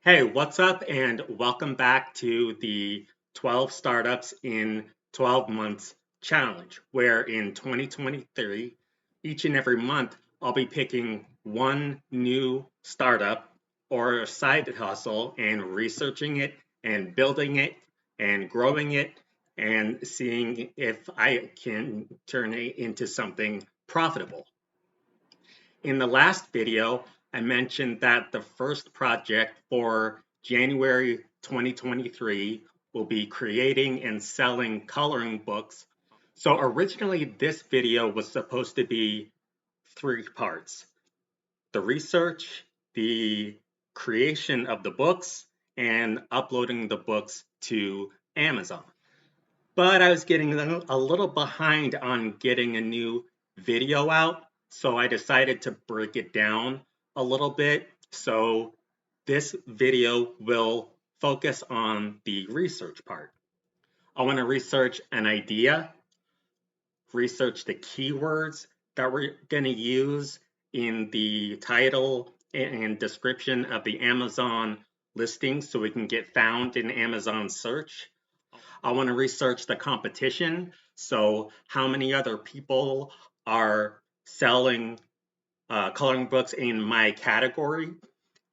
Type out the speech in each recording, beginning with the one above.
Hey, what's up? And welcome back to the 12 Startups in 12 Months challenge, where in 2023, each and every month, I'll be picking one new startup or side hustle and researching it and building it and growing it and seeing if I can turn it into something profitable. In the last video, I mentioned that the first project for January 2023 will be creating and selling coloring books. So originally this video was supposed to be three parts: the research, the creation of the books, and uploading the books to Amazon. But I was getting a little behind on getting a new video out, so I decided to break it down a little bit. So this video will focus on the research part. I want to research an idea, research the keywords that we're going to use in the title and description of the Amazon listing so we can get found in Amazon search. I want to research the competition. So, how many other people are selling coloring books in my category?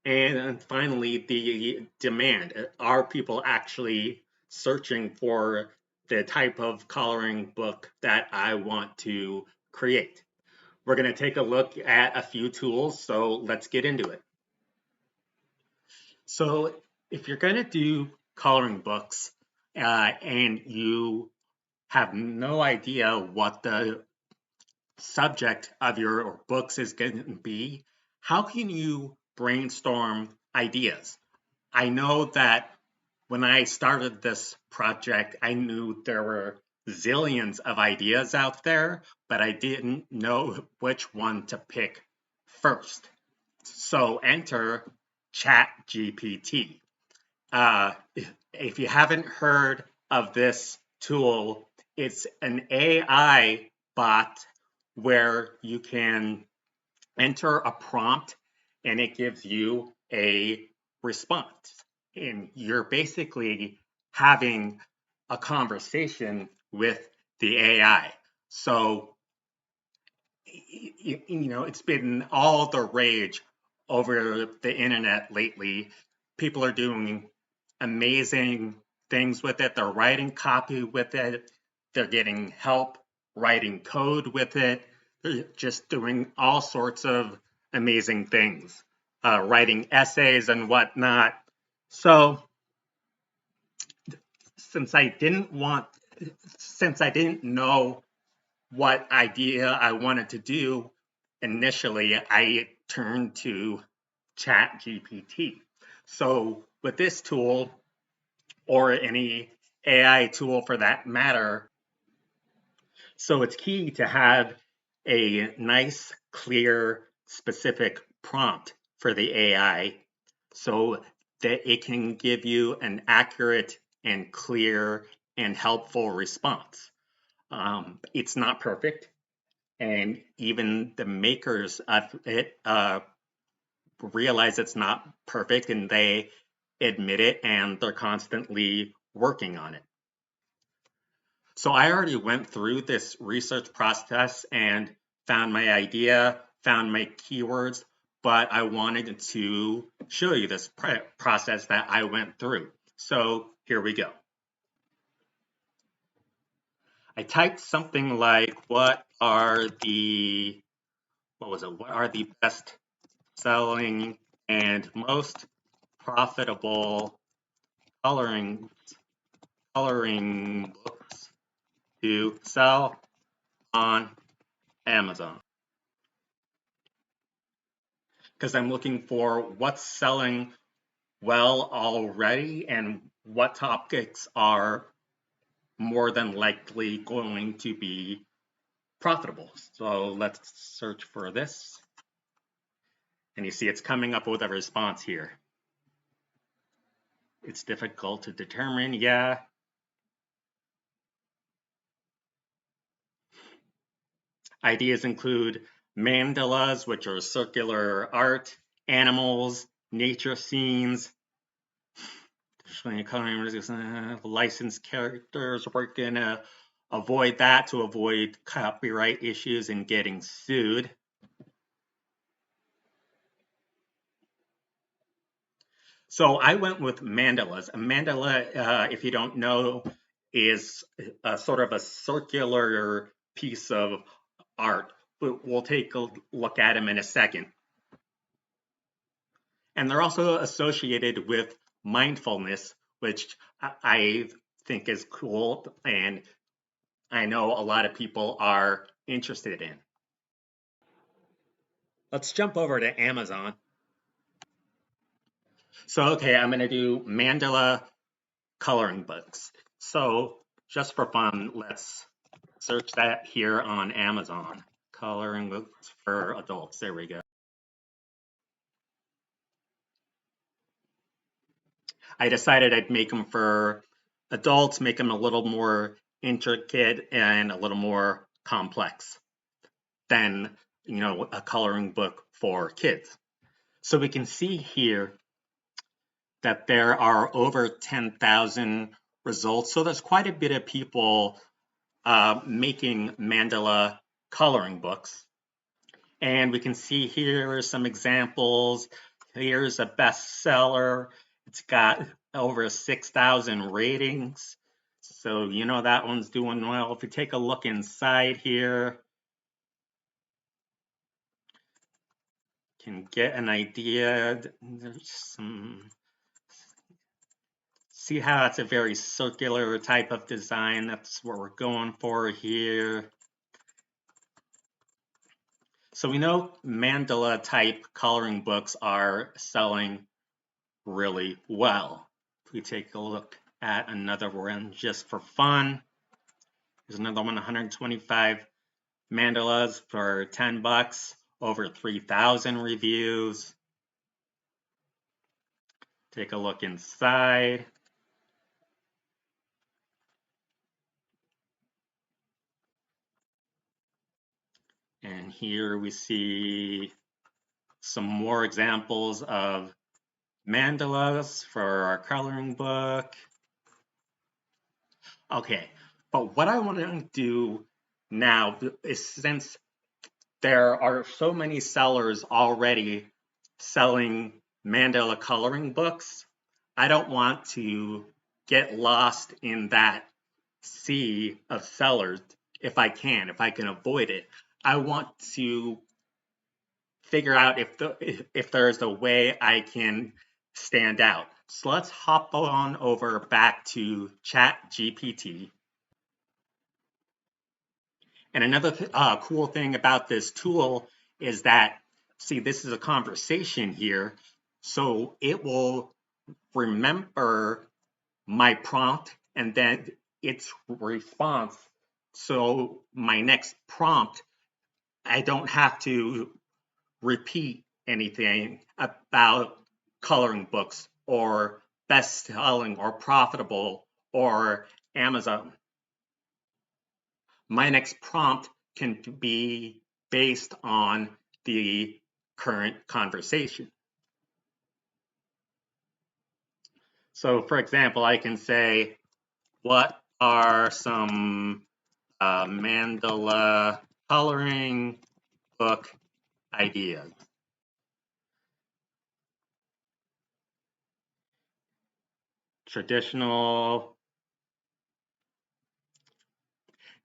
And finally, the demand. Are people actually searching for the type of coloring book that I want to create? We're going to take a look at a few tools, so let's get into it. So, if you're going to do coloring books and you have no idea what the subject of your books is going to be, how can you brainstorm ideas? I know that when I started this project, I knew there were zillions of ideas out there, but I didn't know which one to pick first. So enter ChatGPT. If you haven't heard of this tool, it's an AI bot where you can enter a prompt and it gives you a response. And you're basically having a conversation with the AI. So, it's been all the rage over the internet lately. People are doing amazing things with it. They're writing copy with it. They're getting help writing code with it. They're just doing all sorts of amazing things, writing essays and whatnot. So, since I didn't want, since I didn't know what idea I wanted to do initially, I turned to ChatGPT. So with this tool, or any AI tool for that matter, so it's key to have a nice, clear, specific prompt for the AI so that it can give you an accurate and clear and helpful response. It's not perfect, and even the makers of it realize it's not perfect, and they admit it, and they're constantly working on it. So I already went through this research process and found my idea, found my keywords, but I wanted to show you this process that I went through. So here we go. I typed something like, what are the best selling and most profitable coloring books to sell on Amazon? Because I'm looking for what's selling well already and what topics are more than likely going to be profitable. So let's search for this. And you see it's coming up with a response here. It's difficult to determine, yeah. Ideas include mandalas, which are circular art, animals, nature scenes, licensed characters. We're gonna avoid that to avoid copyright issues and getting sued. So I went with mandalas. A mandala, if you don't know, is a sort of a circular piece of art. But we'll take a look at them in a second. And they're also associated with mindfulness, which I think is cool, and I know a lot of people are interested in. Let's jump over to Amazon. So, okay, I'm going to do mandala coloring books. So, just for fun, let's search that here on Amazon. Coloring books for adults. There we go. I decided I'd make them for adults, make them a little more intricate and a little more complex than, a coloring book for kids. So we can see here that there are over 10,000 results. So there's quite a bit of people making mandala coloring books. And we can see here are some examples. Here's a bestseller. It's got over 6,000 ratings. So, that one's doing well. If you take a look inside here, you can get an idea. There's some, see how it's a very circular type of design. That's what we're going for here. So we know mandala type coloring books are selling really well. If we take a look at another one just for fun, there's another one, 125 mandalas for 10 bucks, over 3,000 reviews. Take a look inside. And here we see some more examples of mandalas for our coloring book. Okay, but what I want to do now is, since there are so many sellers already selling mandala coloring books, I don't want to get lost in that sea of sellers if I can avoid it. I want to figure out if there's a way I can stand out. So let's hop on over back to ChatGPT. And another cool thing about this tool is that, see, this is a conversation here, so it will remember my prompt and then its response. So my next prompt, I don't have to repeat anything about coloring books or best selling or profitable or Amazon. My next prompt can be based on the current conversation. So, for example, I can say, what are some mandala coloring book ideas? Traditional,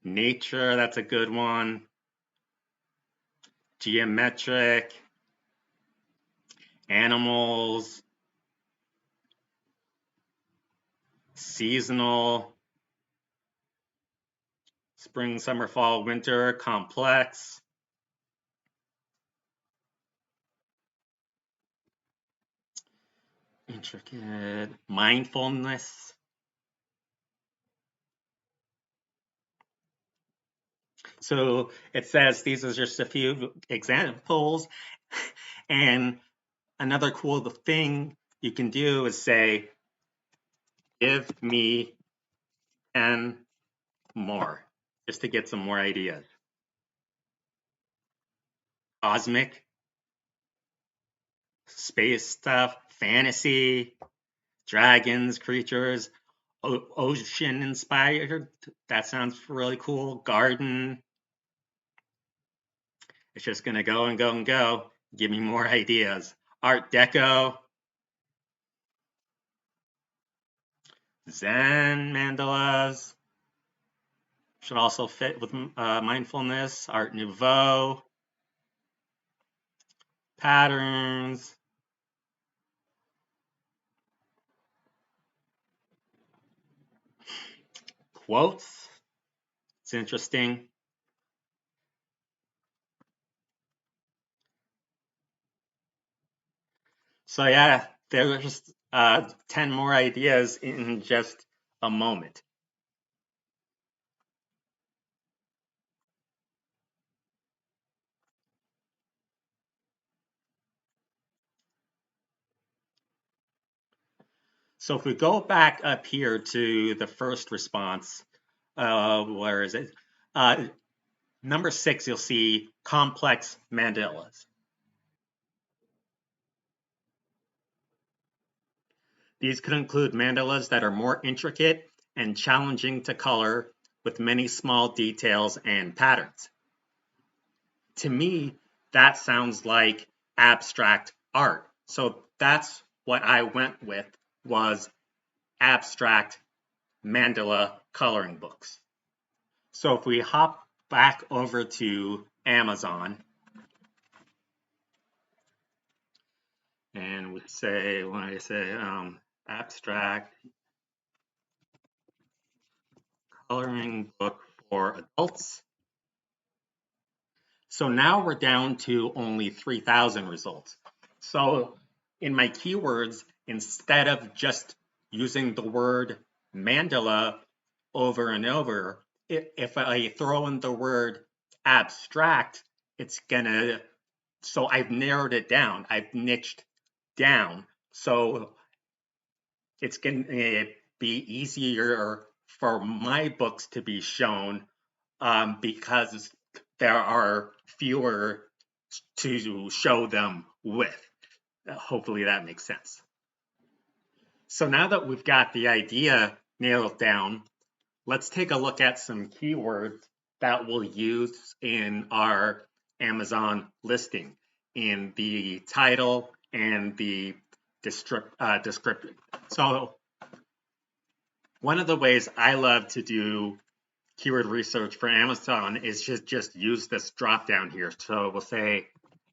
nature, that's a good one. Geometric, animals, seasonal, spring, summer, fall, winter, complex, intricate, mindfulness. So it says these are just a few examples. And another cool thing you can do is say, give me 10 more, just to get some more ideas. Cosmic, space stuff, fantasy, Dragons, creatures, ocean inspired. That sounds really cool. Garden. It's just going to go and go and go. Give me more ideas. Art Deco, Zen mandalas. Should also fit with mindfulness. Art Nouveau, patterns. Quotes. It's interesting. So yeah, there's 10 more ideas in just a moment. So if we go back up here to the first response, where is it? Number 6, you'll see complex mandalas. These could include mandalas that are more intricate and challenging to color with many small details and patterns. To me, that sounds like abstract art. So that's what I went with, was abstract mandala coloring books. So if we hop back over to Amazon and we say, when I say abstract coloring book for adults, so now we're down to only 3,000 results. So in my keywords, instead of just using the word mandala over and over, if I throw in the word abstract, it's gonna, so I've narrowed it down, I've niched down. So it's gonna be easier for my books to be shown because there are fewer to show them with. Hopefully that makes sense. So now that we've got the idea nailed down, let's take a look at some keywords that we'll use in our Amazon listing in the title and the description. So one of the ways I love to do keyword research for Amazon is just use this drop down here. So we'll say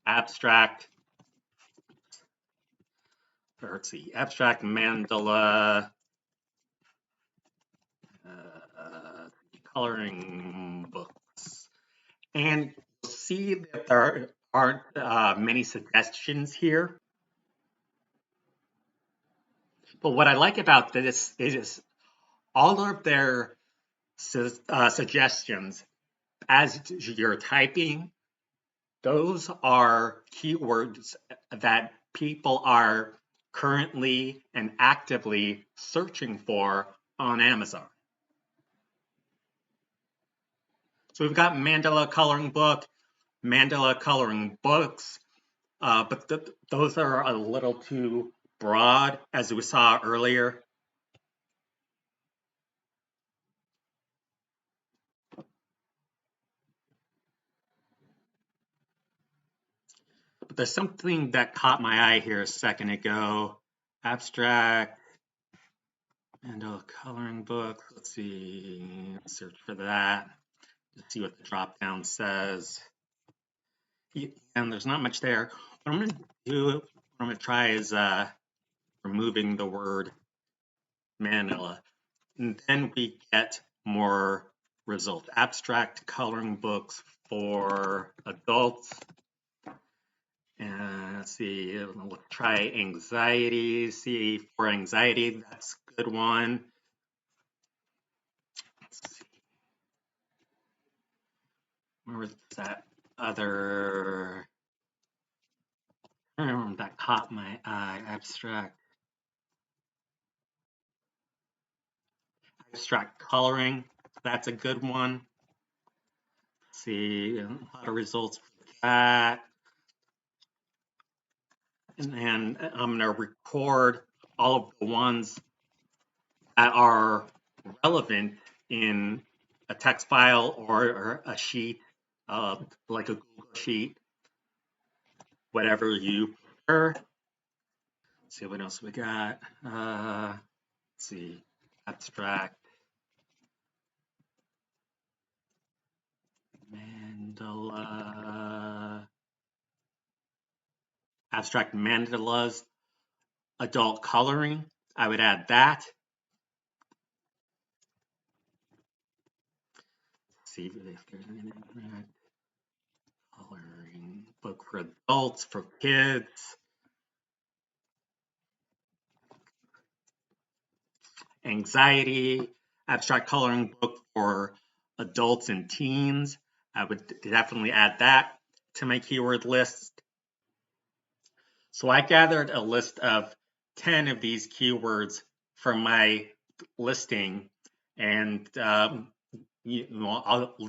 abstract, or let's see, abstract mandala coloring books. And you'll see that there aren't many suggestions here. But what I like about this is all of their suggestions as you're typing, those are keywords that people are currently and actively searching for on Amazon. So we've got mandala coloring book, mandala coloring books, but those are a little too broad, as we saw earlier. But there's something that caught my eye here a second ago. Abstract mandala coloring book. Let's see, search for that. Let's see what the drop down says. And there's not much there. What I'm going to do, what I'm going to try is removing the word Manila. And then we get more results. Abstract coloring books for adults. And let's see, we'll try anxiety. See, for anxiety, that's a good one. Let's see. Where was that other? I don't remember that caught my eye. Abstract coloring, that's a good one. Let's see, a lot of results for that. And then I'm going to record all of the ones that are relevant in a text file or a sheet, like a Google sheet, whatever you prefer. Let's see what else we got. Let's see, abstract, mandala, abstract mandalas, adult coloring. I would add that. Let's see if there's anything. Coloring book for adults, for kids. Anxiety, abstract coloring book for adults and teens. I would definitely add that to my keyword list. So I gathered a list of 10 of these keywords for my listing, and I'll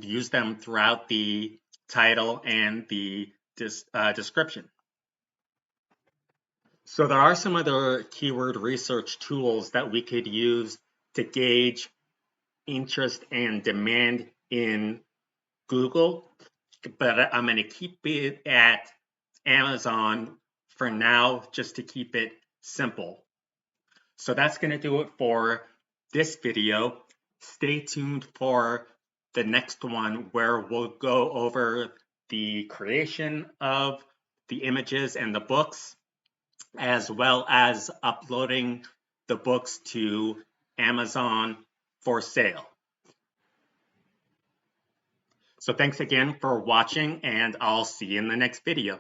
use them throughout the title and the description. So there are some other keyword research tools that we could use to gauge interest and demand in Google, but I'm going to keep it at Amazon for now, just to keep it simple. So that's going to do it for this video. Stay tuned for the next one where we'll go over the creation of the images and the books, as well as uploading the books to Amazon for sale. So thanks again for watching, and I'll see you in the next video.